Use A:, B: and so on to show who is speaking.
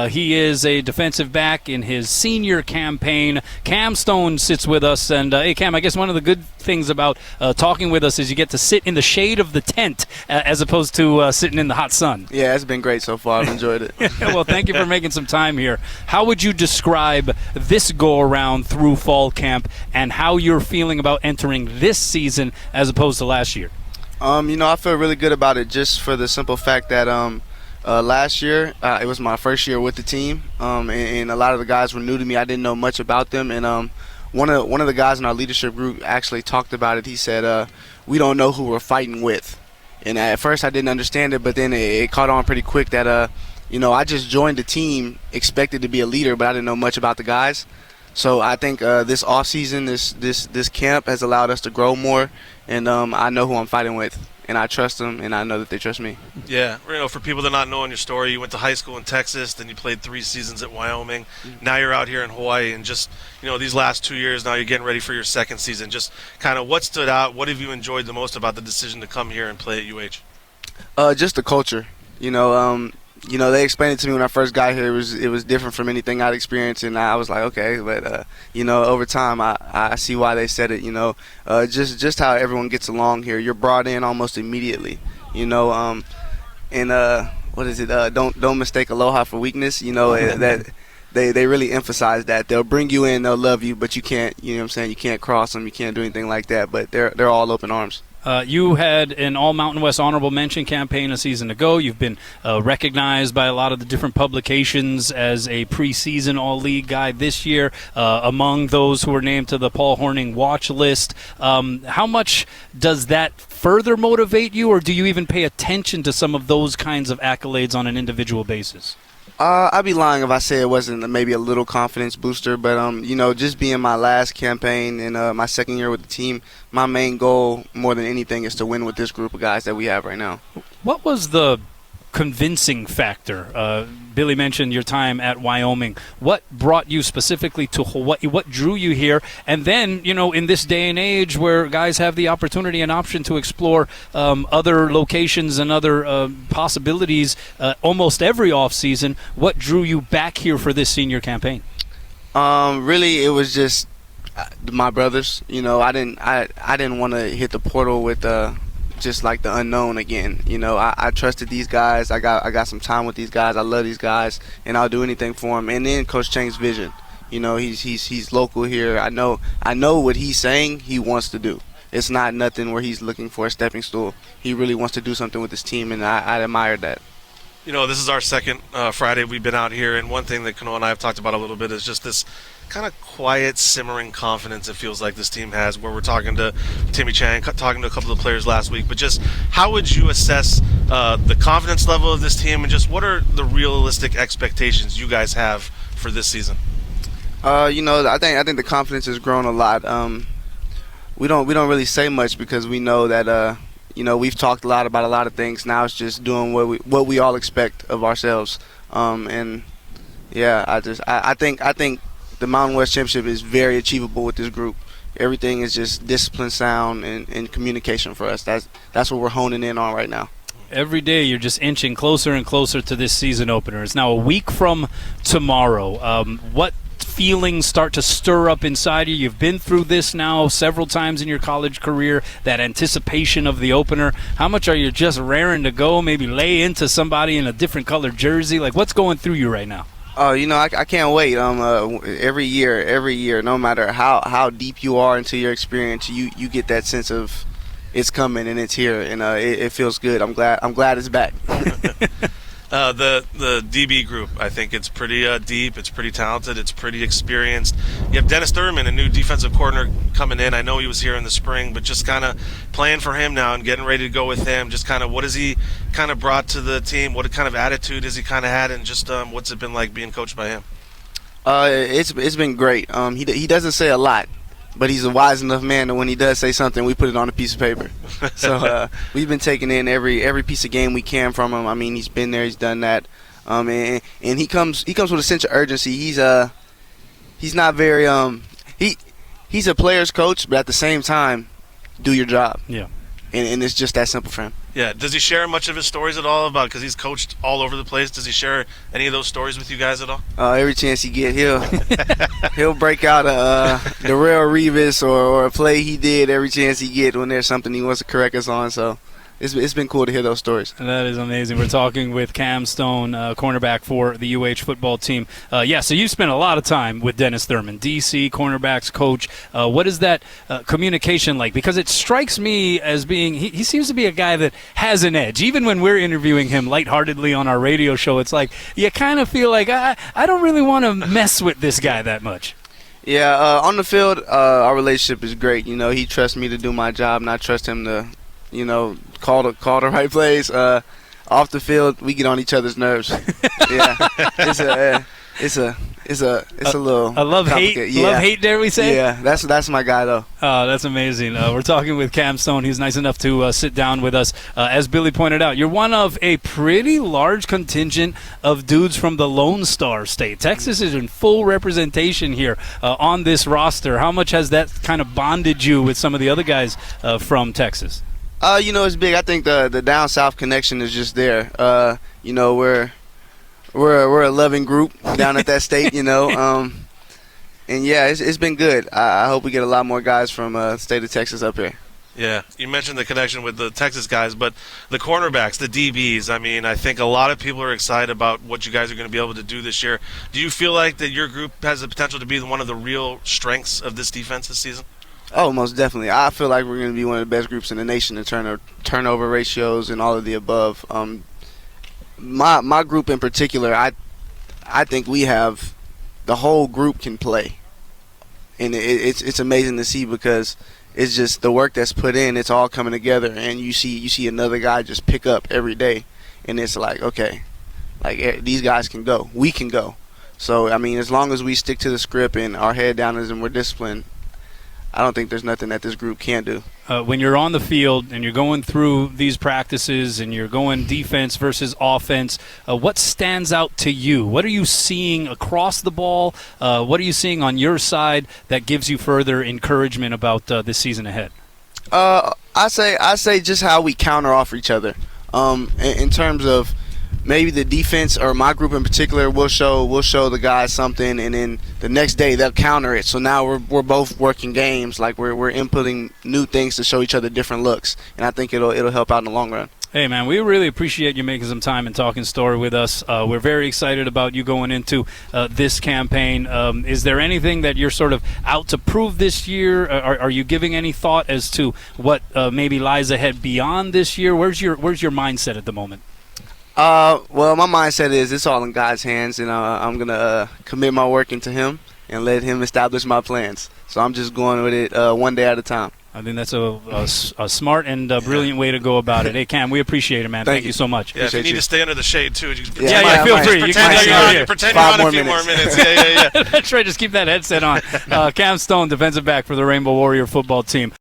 A: He is a defensive back in his senior campaign. Cam Stone sits with us. And, hey, Cam, I guess one of the good things about talking with us is you get to sit in the shade of the tent as opposed to sitting in the hot sun.
B: Yeah, it's been great so far. I've enjoyed it.
A: Well, thank you for making some time here. How would you describe this go-around through fall camp and how you're feeling about entering this season as opposed to last year?
B: I feel really good about it just for the simple fact that last year it was my first year with the team, and a lot of the guys were new to me. I didn't know much about them, and one of the guys in our leadership group actually talked about it. He said, we don't know who we're fighting with. And at first I didn't understand it, but then it caught on pretty quick that, I just joined the team, expected to be a leader, but I didn't know much about the guys. So I think this offseason, this camp has allowed us to grow more, and I know who I'm fighting with, and I trust them, and I know that they trust me.
C: Yeah, for people that not knowing your story, you went to high school in Texas, then you played 3 seasons at Wyoming. Now you're out here in Hawaii, and just these last 2 years, now you're getting ready for your second season. Just kind of what stood out, what have you enjoyed the most about the decision to come here and play at UH?
B: Just the culture. They explained it to me when I first got here. It was different from anything I'd experienced, and I was like, okay. But over time, I see why they said it. Just how everyone gets along here. You're brought in almost immediately. What is it? Don't mistake aloha for weakness. That they really emphasize that. They'll bring you in, they'll love you, but you can't. You can't cross them. You can't do anything like that. But they're all open arms.
A: You had an All-Mountain West Honorable Mention campaign a season ago. You've been recognized by a lot of the different publications as a preseason All-League guy this year, among those who were named to the Paul Hornung watch list. How much does that further motivate you, or do you even pay attention to some of those kinds of accolades on an individual basis?
B: I'd be lying if I say it wasn't maybe a little confidence booster, but just being my last campaign and my second year with the team, my main goal more than anything is to win with this group of guys that we have right now.
A: What was the convincing factor? Billy mentioned your time at Wyoming. What brought you specifically to Hawaii? What drew you here? And then, in this day and age where guys have the opportunity and option to explore other locations and other possibilities almost every offseason, what drew you back here for this senior campaign?
B: Really, it was just my brothers. I didn't want to hit the portal with just like the unknown again. I trusted these guys. I got some time with these guys. I love these guys, and I'll do anything for them. And then Coach Chang's vision. He's local here. I know what he's saying he wants to do. It's not nothing where he's looking for a stepping stool. He really wants to do something with his team, and I admire that.
C: This is our second Friday we've been out here, and one thing that Kanoa and I have talked about a little bit is just this kind of quiet, simmering confidence it feels like this team has, where we're talking to Timmy Chang, talking to a couple of players last week. But just how would you assess the confidence level of this team, and just what are the realistic expectations you guys have for this season?
B: I think the confidence has grown a lot. We don't really say much because we know that we've talked a lot about a lot of things. Now it's just doing what we all expect of ourselves. I think the Mountain West Championship is very achievable with this group. Everything is just discipline, sound, and communication for us. That's what we're honing in on right now.
A: Every day you're just inching closer and closer to this season opener. It's now a week from tomorrow. What feelings start to stir up inside you? You've been through this now several times in your college career, that anticipation of the opener. How much are you just raring to go, maybe lay into somebody in a different colored jersey? Like, what's going through you right now?
B: I can't wait. Every year, no matter how deep you are into your experience, you get that sense of it's coming and it's here, and it feels good. I'm glad it's back.
C: The DB group, I think it's pretty deep, it's pretty talented, it's pretty experienced. You have Dennis Thurman, a new defensive coordinator coming in. I know he was here in the spring, but just kind of playing for him now and getting ready to go with him. Just kind of what has he kind of brought to the team? What kind of attitude has he kind of had, and just what's it been like being coached by him?
B: It's been great. He doesn't say a lot, but he's a wise enough man that when he does say something, we put it on a piece of paper. So we've been taking in every piece of game we can from him. I mean, he's been there, he's done that, and he comes with a sense of urgency. He's not very he's a player's coach, but at the same time, do your job.
A: Yeah.
B: and it's just that simple for him.
C: Yeah. Does he share much of his stories at all about, because he's coached all over the place, does he share any of those stories with you guys at all?
B: Every chance he get, he'll break out the real Revis or a play he did every chance he get when there's something he wants to correct us on. So it's been cool to hear those stories.
A: That is amazing. We're talking with Cam Stone, cornerback for the UH football team. So you spent a lot of time with Dennis Thurman, DC, cornerbacks coach. What is that communication like? Because it strikes me as being, he seems to be a guy that has an edge. Even when we're interviewing him lightheartedly on our radio show, it's like you kind of feel like, I don't really want to mess with this guy that much.
B: Yeah, on the field, our relationship is great. You know, he trusts me to do my job, and I trust him to, call the right plays. Off the field, we get on each other's nerves. Yeah, it's a little.
A: I love hate.
B: Yeah.
A: Love hate. Dare we say?
B: Yeah, that's my guy though.
A: Oh, that's amazing. We're talking with Cam Stone. He's nice enough to sit down with us. As Billy pointed out, you're one of a pretty large contingent of dudes from the Lone Star State. Texas is in full representation here on this roster. How much has that kind of bonded you with some of the other guys from Texas?
B: It's big. I think the down south connection is just there. We're a loving group down at that state. And yeah, it's been good. I hope we get a lot more guys from the state of Texas up here.
C: Yeah, you mentioned the connection with the Texas guys, but the cornerbacks, the DBs, I mean, I think a lot of people are excited about what you guys are going to be able to do this year. Do you feel like that your group has the potential to be one of the real strengths of this defense this season?
B: Oh, most definitely. I feel like we're going to be one of the best groups in the nation in terms of turnover ratios and all of the above. My group in particular, I think we have the whole group can play, and it's amazing to see because it's just the work that's put in. It's all coming together, and you see another guy just pick up every day, and it's like, okay, like these guys can go, we can go. So I mean, as long as we stick to the script and our head down and we're disciplined, I don't think there's nothing that this group can't do.
A: When you're on the field and you're going through these practices and you're going defense versus offense, what stands out to you? What are you seeing across the ball? What are you seeing on your side that gives you further encouragement about this season ahead?
B: I say just how we counter off each other. In terms of maybe the defense or my group in particular will show the guys something, and then the next day they'll counter it. So now we're both working games, like we're inputting new things to show each other different looks, and I think it'll help out in the long run.
A: Hey, man, we really appreciate you making some time and talking story with us. We're very excited about you going into this campaign. Is there anything that you're sort of out to prove this year? Are you giving any thought as to what maybe lies ahead beyond this year? Where's your mindset at the moment?
B: Well, my mindset is it's all in God's hands, and I'm going to commit my work into Him and let Him establish my plans. So I'm just going with it one day at a time.
A: I think that's a smart and brilliant way to go about it. Hey, Cam, we appreciate it, man. Thank you so much.
C: Yeah, if you need to stay under the shade, too.
A: Feel free.
C: Pretend you're on a few more minutes. Yeah.
A: That's right. Just keep that headset on. Cam Stone, defensive back for the Rainbow Warrior football team.